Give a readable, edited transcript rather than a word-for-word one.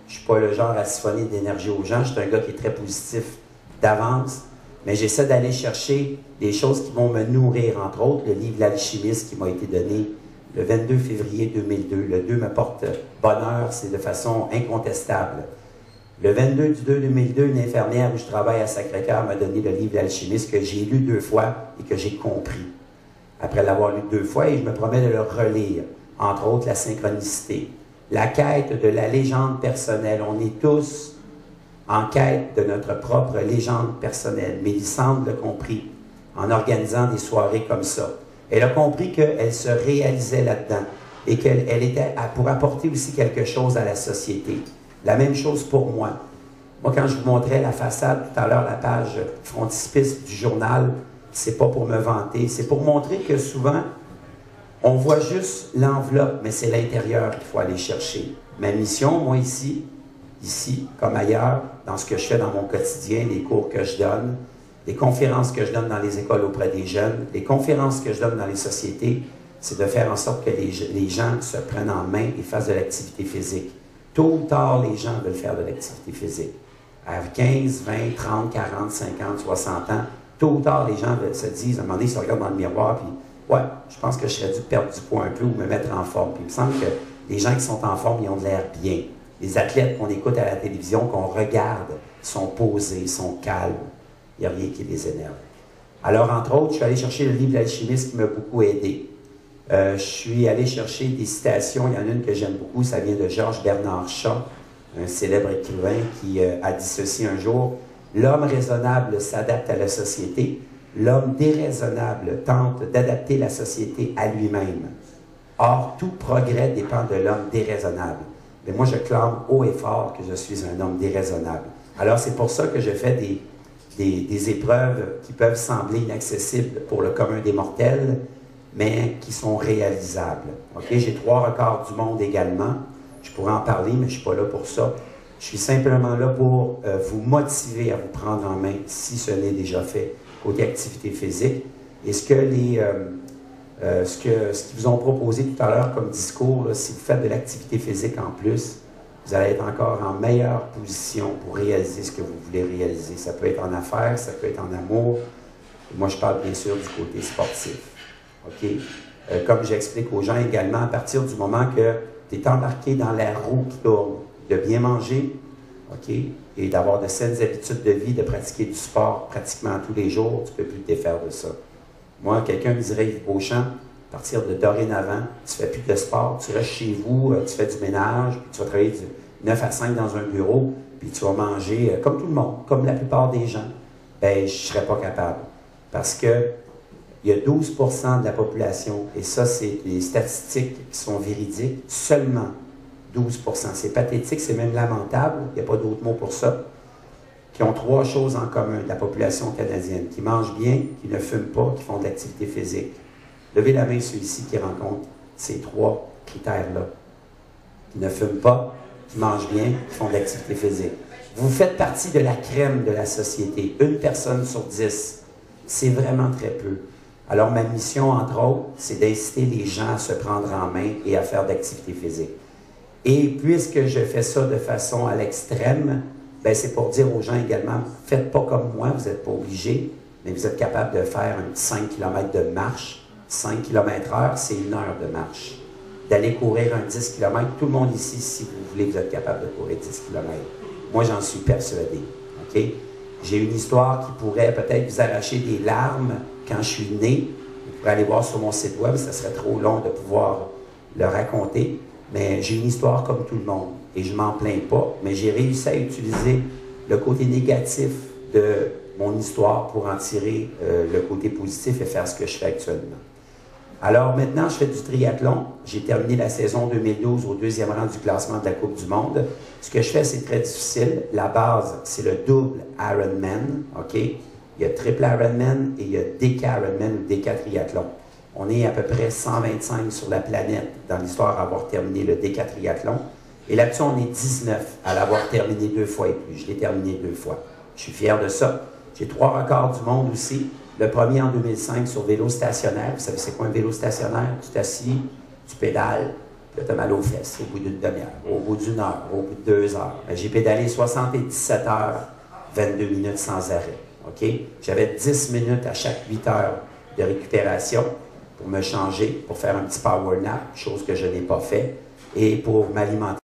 Je ne suis pas le genre à siphonner d'énergie aux gens. Je suis un gars qui est très positif d'avance. Mais j'essaie d'aller chercher des choses qui vont me nourrir, entre autres, le livre L'Alchimiste qui m'a été donné le 22 février 2002. Le 2 me porte bonheur, c'est de façon incontestable. Le 22 du 2 2002, une infirmière où je travaille à Sacré-Cœur m'a donné le livre L'Alchimiste que j'ai lu 2 fois et que j'ai compris. Après l'avoir lu 2 fois, et je me promets de le relire, entre autres la synchronicité. La quête de la légende personnelle. On est tous en quête de notre propre légende personnelle. Mélissande l'a compris en organisant des soirées comme ça. Elle a compris qu'elle se réalisait là-dedans et qu'elle était pour apporter aussi quelque chose à la société. La même chose pour moi. Moi, quand je vous montrais la façade tout à l'heure, la page frontispice du journal, c'est pas pour me vanter, c'est pour montrer que souvent, on voit juste l'enveloppe, mais c'est l'intérieur qu'il faut aller chercher. Ma mission, moi ici, comme ailleurs, dans ce que je fais dans mon quotidien, les cours que je donne, les conférences que je donne dans les écoles auprès des jeunes, les conférences que je donne dans les sociétés, c'est de faire en sorte que les gens se prennent en main et fassent de l'activité physique. Tôt ou tard, les gens veulent faire de l'activité physique. À 15, 20, 30, 40, 50, 60 ans, tôt ou tard, les gens se disent, à un moment donné, ils se regardent dans le miroir, puis ouais, je pense que je serais dû perdre du poids un peu ou me mettre en forme. Puis il me semble que les gens qui sont en forme, ils ont de l'air bien. Les athlètes qu'on écoute à la télévision, qu'on regarde, sont posés, sont calmes. Il n'y a rien qui les énerve. Alors, entre autres, je suis allé chercher le livre L'Alchimiste qui m'a beaucoup aidé. Je suis allé chercher des citations. Il y en a une que j'aime beaucoup, ça vient de Georges Bernard Shaw, un célèbre écrivain qui a dit ceci un jour: « L'homme raisonnable s'adapte à la société, l'homme déraisonnable tente d'adapter la société à lui-même. Or, tout progrès dépend de l'homme déraisonnable. » Mais moi, je clame haut et fort que je suis un homme déraisonnable. Alors, c'est pour ça que je fais des épreuves qui peuvent sembler inaccessibles pour le commun des mortels, mais qui sont réalisables. Okay? J'ai 3 records du monde également. Je pourrais en parler, mais je ne suis pas là pour ça. Je suis simplement là pour vous motiver à vous prendre en main, si ce n'est déjà fait, côté activité physique. Et ce qu'ils vous ont proposé tout à l'heure comme discours, là, si vous faites de l'activité physique en plus, vous allez être encore en meilleure position pour réaliser ce que vous voulez réaliser. Ça peut être en affaires, ça peut être en amour. Et moi, je parle bien sûr du côté sportif. Okay? Comme j'explique aux gens également, à partir du moment que tu es embarqué dans la roue qui tourne, de bien manger, okay, et d'avoir de saines habitudes de vie, de pratiquer du sport pratiquement tous les jours, tu ne peux plus te défaire de ça. Moi, quelqu'un me dirait, Yves Beauchamp, à partir de dorénavant, tu ne fais plus de sport, tu restes chez vous, tu fais du ménage, puis tu vas travailler du 9 à 5 dans un bureau, puis tu vas manger comme tout le monde, comme la plupart des gens. Bien, je ne serais pas capable. Parce que il y a 12% de la population, et ça, c'est les statistiques qui sont véridiques, seulement 12%. C'est pathétique, c'est même lamentable, il n'y a pas d'autre mot pour ça, qui ont 3 choses en commun de la population canadienne, qui mangent bien, qui ne fument pas, qui font de l'activité physique. Levez la main ceux-ci qui rencontrent ces 3 critères-là. Qui ne fument pas, qui mangent bien, qui font de l'activité physique. Vous faites partie de la crème de la société. 1 personne sur 10. C'est vraiment très peu. Alors, ma mission, entre autres, c'est d'inciter les gens à se prendre en main et à faire de l'activité physique. Et puisque je fais ça de façon à l'extrême, ben c'est pour dire aux gens également, faites pas comme moi, vous n'êtes pas obligés, mais vous êtes capable de faire un petit 5 km de marche. 5 km/h, c'est 1 heure de marche. D'aller courir un 10 km, tout le monde ici, si vous voulez, vous êtes capable de courir 10 km. Moi, j'en suis persuadé. Okay? J'ai une histoire qui pourrait peut-être vous arracher des larmes quand je suis né. Vous pourrez aller voir sur mon site web, ça serait trop long de pouvoir le raconter. Mais j'ai une histoire comme tout le monde et je ne m'en plains pas. Mais j'ai réussi à utiliser le côté négatif de mon histoire pour en tirer le côté positif et faire ce que je fais actuellement. Alors maintenant, je fais du triathlon. J'ai terminé la saison 2012 au 2e rang du classement de la Coupe du Monde. Ce que je fais, c'est très difficile. La base, c'est le double Ironman. Okay? Il y a triple Ironman et il y a déca Ironman ou déca triathlon. On est à peu près 125 sur la planète dans l'histoire à avoir terminé le déca triathlon. Et là-dessus, on est 19 à l'avoir terminé 2 fois et plus. Je l'ai terminé 2 fois. Je suis fier de ça. J'ai 3 records du monde aussi. Le premier en 2005 sur vélo stationnaire. Vous savez c'est quoi un vélo stationnaire? Tu t'assis, tu pédales, Là, tu as mal aux fesses au bout d'une demi-heure, au bout d'une heure, au bout de 2 heures. J'ai pédalé 77 heures, 22 minutes sans arrêt. OK? J'avais 10 minutes à chaque 8 heures de récupération pour me changer, pour faire un petit power nap, chose que je n'ai pas fait, et pour m'alimenter.